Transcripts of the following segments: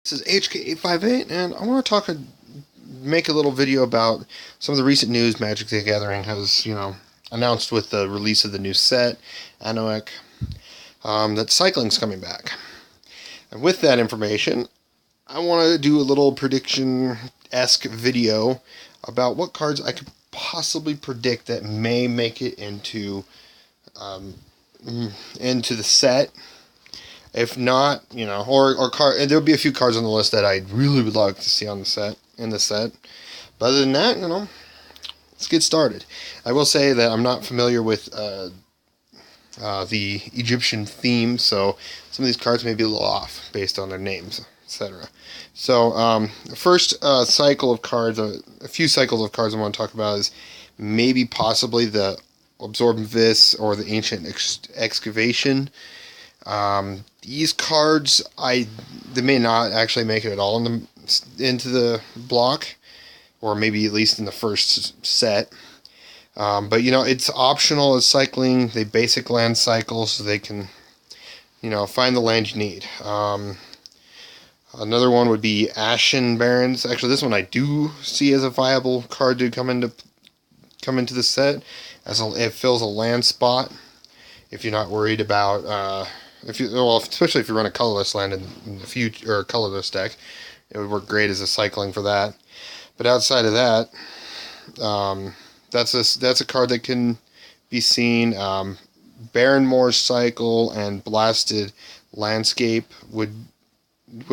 This is HK858, and I want to make a little video about some of the recent news Magic the Gathering has, announced with the release of the new set, Amonkhet, that cycling's coming back. And with that information, I want to do a little prediction-esque video about what cards I could possibly predict that may make it into the set. If not, there'll be a few cards on the list that I really would like to see on the set, But other than that, let's get started. I will say that I'm not familiar with the Egyptian theme, so some of these cards may be a little off based on their names, etc. So, the first cycle of cards, a few cycles of cards I want to talk about is maybe possibly the Absorbent Vis or the Ancient Excavation. These cards, they may not actually make it at all into the block, or maybe at least in the first set. But it's optional as cycling. They basic land cycle, so they can, find the land you need. Another one would be Ashen Barrens. Actually, this one I do see as a viable card to come into the set, as it fills a land spot. If you're not worried about especially if you run a colorless land in the future, or a colorless deck, it would work great as a cycling for that. But outside of that, that's a card that can be seen. Barrenmoor Cycle and Blasted Landscape would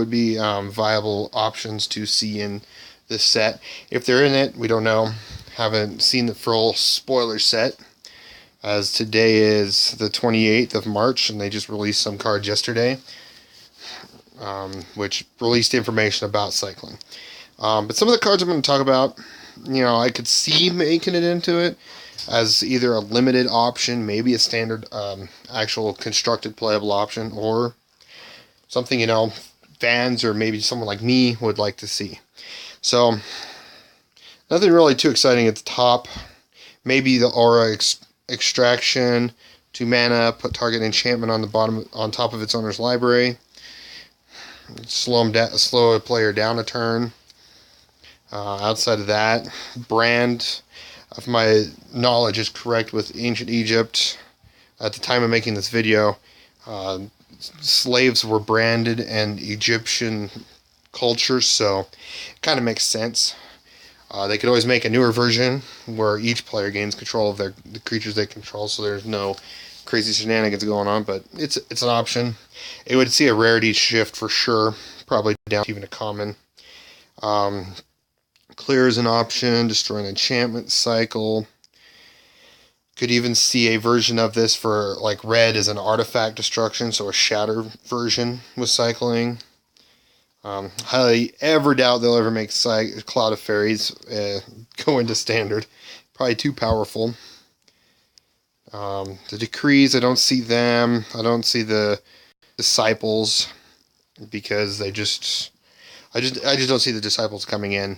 be viable options to see in this set. If they're in it, we don't know. Haven't seen the full spoiler set, as today is the 28th of March, and they just released some cards yesterday, which released information about cycling. But some of the cards I'm going to talk about, I could see making it into it as either a limited option, maybe a standard actual constructed playable option, or something, fans or maybe someone like me would like to see. So, nothing really too exciting at the top. Maybe the Aura Extraction, 2 mana, put target enchantment on top of its owner's library. Slow a player down a turn. Outside of that, Brand, if my knowledge is correct with Ancient Egypt, at the time of making this video, slaves were branded in Egyptian culture, so it kind of makes sense. They could always make a newer version where each player gains control of the creatures they control, so there's no crazy shenanigans going on, but it's an option. It would see a rarity shift for sure, probably down to even a common. Clear is an option, destroy an enchantment cycle. Could even see a version of this for like red as an artifact destruction, so a shatter version with cycling. Highly ever doubt they'll ever make Cloud of Fairies go into standard. Probably too powerful. The Decrees, I don't see them. I don't see the Disciples, because I just don't see the Disciples coming in.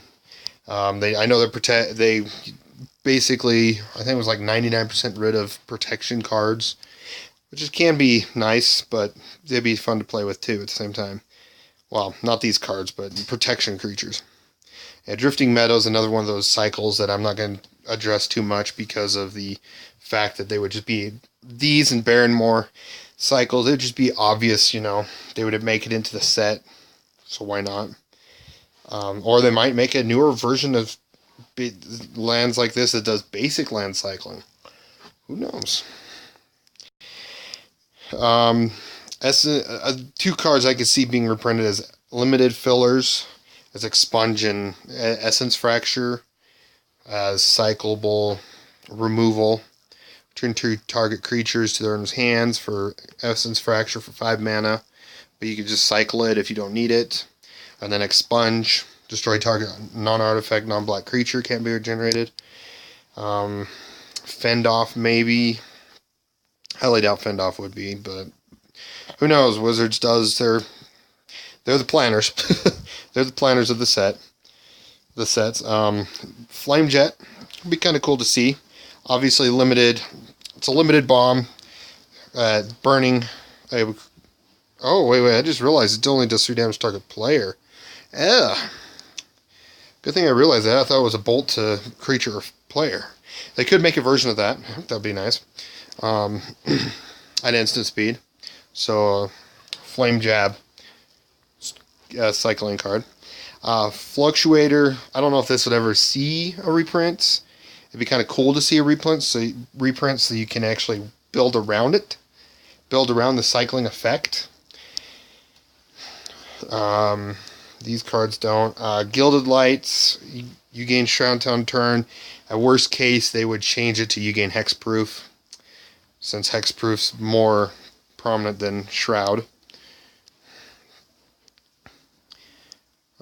I know they basically, I think it was like 99% rid of protection cards, which can be nice, but they'd be fun to play with too at the same time. Well, not these cards, but protection creatures. Yeah, Drifting Meadows, another one of those cycles that I'm not going to address too much because of the fact that they would just be these and Barrenmoor cycles. It would just be obvious, they would make it into the set, so why not? Or they might make a newer version of lands like this that does basic land cycling. Who knows? Two cards I could see being reprinted as limited fillers, as Expunge and Essence Fracture, as cyclable removal. Turn 2 target creatures to their owner's hands for Essence Fracture for 5 mana, but you can just cycle it if you don't need it. And then Expunge, destroy target non-artifact, non-black creature, can't be regenerated. Fend Off, maybe. Highly doubt Fend Off would be, but who knows? Wizards does. They're the planners. They're the planners of the sets. Flame Jet would be kind of cool to see. Obviously limited. It's a limited bomb. Burning. Oh wait! I just realized it only does 3 damage to target player. Yeah. Good thing I realized that. I thought it was a bolt to creature or player. They could make a version of that. That'd be nice. At instant speed. So, Flame Jab. Cycling card. Fluctuator. I don't know if this would ever see a reprint. It'd be kind of cool to see a reprint so you can actually build around it. Build around the cycling effect. These cards don't. Gilded Lights, you gain Shroud on turn. At worst case, they would change it to you gain Hexproof, since Hexproof's more prominent than Shroud.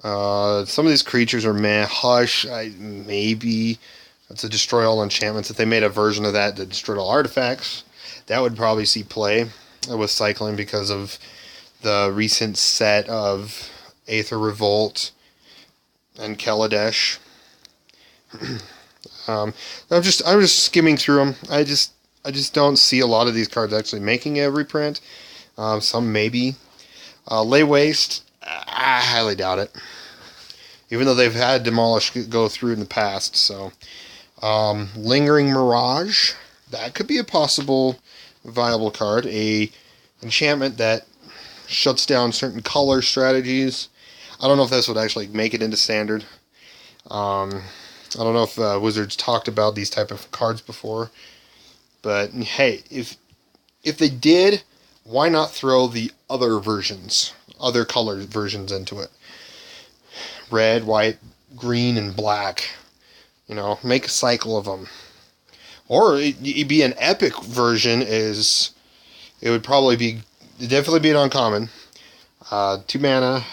Some of these creatures are meh. Hush, maybe. That's a destroy all enchantments. If they made a version of that that destroyed all artifacts, that would probably see play with cycling because of the recent set of Aether Revolt and Kaladesh. I'm just skimming through them. I just don't see a lot of these cards actually making a reprint. Some maybe. Lay Waste, I highly doubt it. Even though they've had Demolish go through in the past, so. Lingering Mirage, that could be a possible viable card. A enchantment that shuts down certain color strategies. I don't know if this would actually make it into standard. I don't know if Wizards talked about these type of cards before. But hey, if they did, why not throw the other versions, other color versions into it? Red, white, green, and black. Make a cycle of them. Or it'd be an epic version. It would definitely be an uncommon. 2 mana.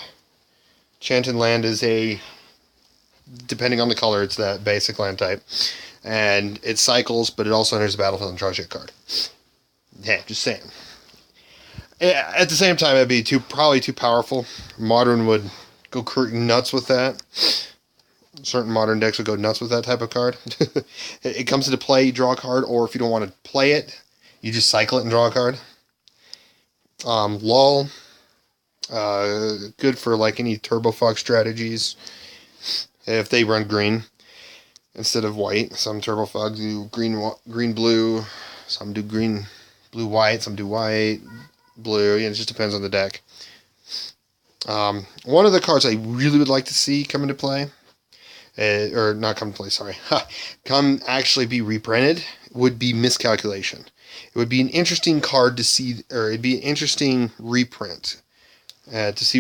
Enchanted Land is depending on the color, it's that basic land type. And it cycles, but it also enters the battlefield and draws you a card. Yeah, just saying. At the same time, it'd be probably too powerful. Modern would go nuts with that. Certain modern decks would go nuts with that type of card. It comes into play, you draw a card, or if you don't want to play it, you just cycle it and draw a card. Lull. Good for like any Turbo Fog strategies. If they run green instead of white. Some Turbo Fog do green, blue. Some do green, blue, white. Some do white, blue. It just depends on the deck. One of the cards I really would like to see come into play, or not come to play, sorry, come actually be reprinted, would be Miscalculation. It would be an interesting card to see, or it'd be an interesting reprint to see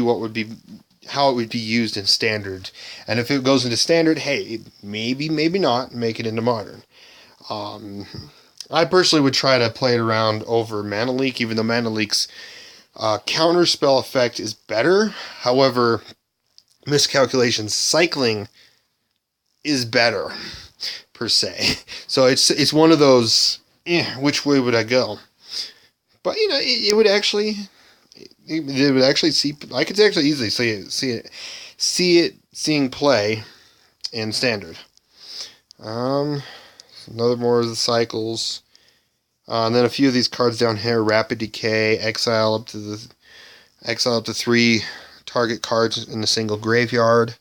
how it would be used in standard. And if it goes into standard, hey, maybe not make it into modern. I personally would try to play it around over Mana Leak, even though Mana Leak's counter spell effect is better. However, Miscalculation cycling is better, per se. So it's one of those, which way would I go? But, it would actually see, I could actually easily see it seeing play in standard. Another more of the cycles. And then a few of these cards down here: Rapid Decay, exile up to 3 target cards in a single graveyard.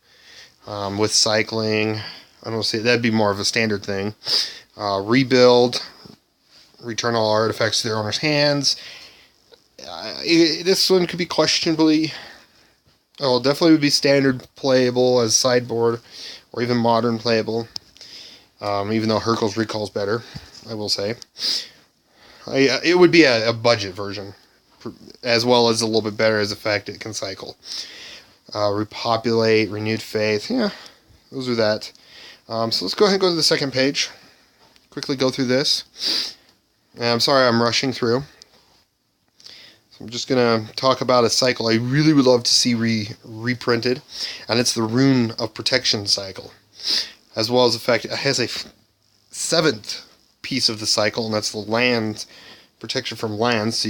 With cycling, I don't see that'd be more of a standard thing. Rebuild, return all artifacts to their owner's hands. This one could be questionably. Oh, definitely would be standard playable as sideboard, or even modern playable. Even though Hurkyl's Recall is better, I will say. It would be a budget version, as well as a little bit better as effect. It can cycle. Repopulate, Renewed Faith. Yeah, those are that. So let's go ahead and go to the second page. Quickly go through this. And I'm sorry I'm rushing through. So I'm just going to talk about a cycle I really would love to see reprinted. And it's the Rune of Protection cycle. As well as the fact it has a 7th piece of the cycle, and that's the land protection from lands. So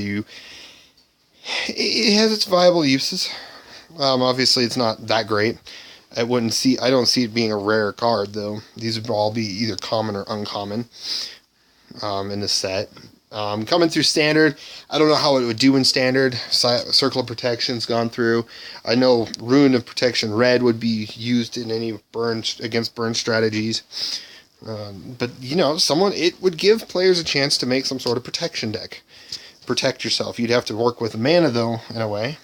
it has its viable uses. Obviously, it's not that great. I don't see it being a rare card, though. These would all be either common or uncommon in the set. Coming through Standard, I don't know how it would do in Standard. Circle of Protection's gone through. I know Rune of Protection Red would be used in any against burn strategies. But, you know, it would give players a chance to make some sort of protection deck. Protect yourself. You'd have to work with mana, though, in a way.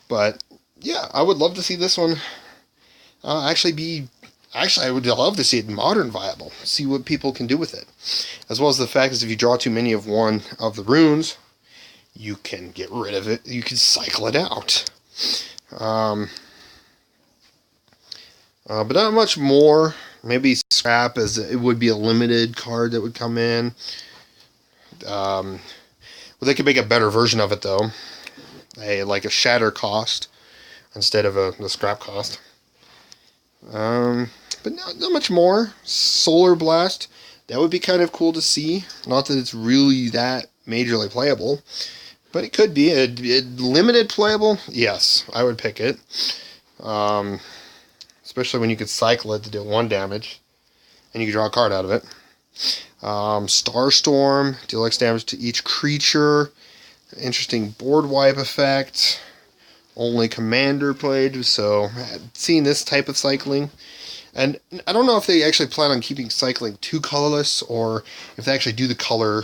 But, yeah, I would love to see this one actually, I would love to see it modern viable. See what people can do with it. As well as the fact that if you draw too many of one of the runes, you can get rid of it. You can cycle it out. But not much more. Maybe scrap, as it would be a limited card that would come in. Well, they could make a better version of it, though. Like a shatter cost instead of the scrap cost. But not much more. Solar Blast, that would be kind of cool to see. Not that it's really that majorly playable, but it could be. A limited playable, yes, I would pick it. Especially when you could cycle it to do 1 damage, and you could draw a card out of it. Starstorm, deal X damage to each creature. Interesting board wipe effect. Only Commander played, so seeing this type of cycling. And I don't know if they actually plan on keeping cycling too colorless, or if they actually do the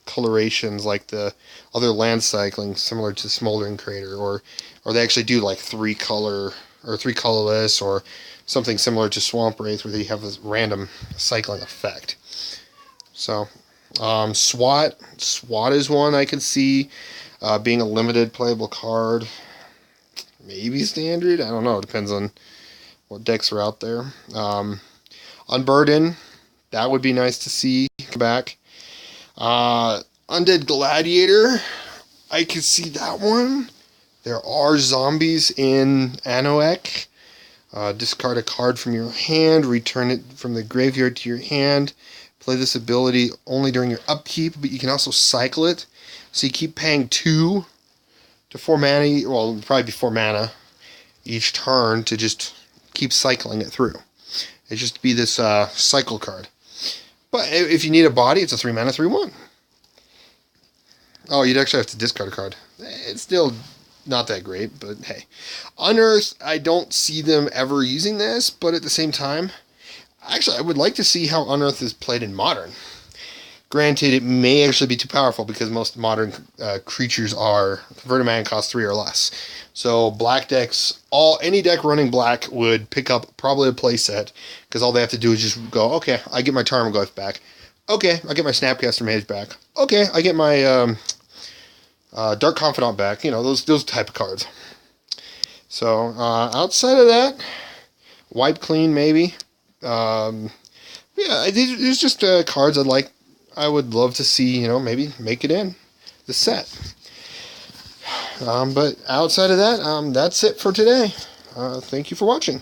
colorations like the other land cycling, similar to Smoldering Crater, or they actually do like 3 color or 3 colorless, or something similar to Swamp Wraith, where they have this random cycling effect. So, SWAT is one I could see being a limited playable card. Maybe Standard, I don't know, it depends on what decks are out there. Unburden, that would be nice to see come back. Undead Gladiator, I could see that one. There are zombies in Anoek. Discard a card from your hand, return it from the graveyard to your hand. Play this ability only during your upkeep, but you can also cycle it. So you keep paying 2 to 4 mana, well, probably be 4 mana each turn to just keep cycling it through. It just be this cycle card. But if you need a body, it's a 3 mana 3/1. Oh, you'd actually have to discard a card. It's still not that great, but hey. Unearth, I don't see them ever using this, but at the same time, actually, I would like to see how Unearth is played in Modern. Granted, it may actually be too powerful because most modern creatures are converted mana cost 3 or less. So black decks, any deck running black would pick up probably a playset, because all they have to do is just go, okay, I get my Tarmogoyf back. Okay, I get my Snapcaster Mage back. Okay, I get my Dark Confidant back. You know, those type of cards. So outside of that, wipe clean maybe. Yeah, there's just cards I would love to see, you know, maybe make it in the set. But outside of that, that's it for today. Thank you for watching.